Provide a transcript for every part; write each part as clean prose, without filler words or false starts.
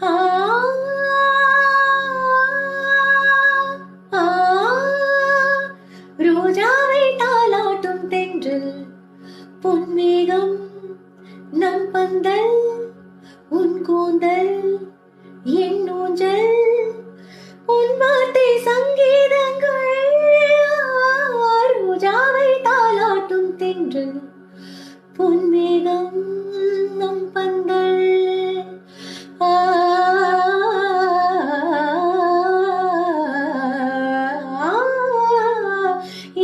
ஆ ஆ ரோஜாவை தாலாட்டும் தென்றல் பொன்மேகம் நம் பந்தல் உன் கூந்தல் என் ஊஞ்சல் உன் வார்த்தை சங்கீதங்கள் ரோஜாவை தாலாட்டும் தென்றல் பொன்மேகம் நம் பந்தல்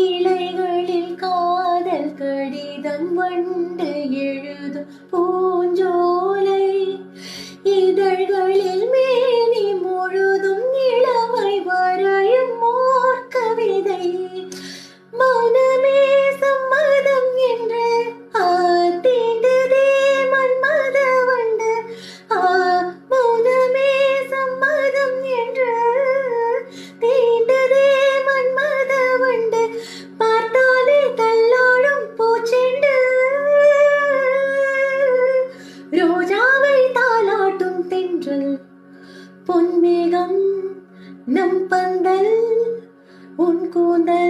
இலைகளில் காதல் கடிதம் வண்டு எழுதும் பூஞ்சோலை இதழ்களில் மேனி முழுதும் இளமை வரையும் மோர் கவிதை மௌனமே சம்மதம் என்று தீண்டதே மன்மத வண்டு மௌனமே சம்மதம் என்று தீண்டதே மன்மத வண்டு பார்த்தாலே தள்ளாடும் பூச்செண்டு ரோஜாவை தாலாட்டும் தென்றல் பொன்மேகம் நம் பந்தல் உன் கூந்தல்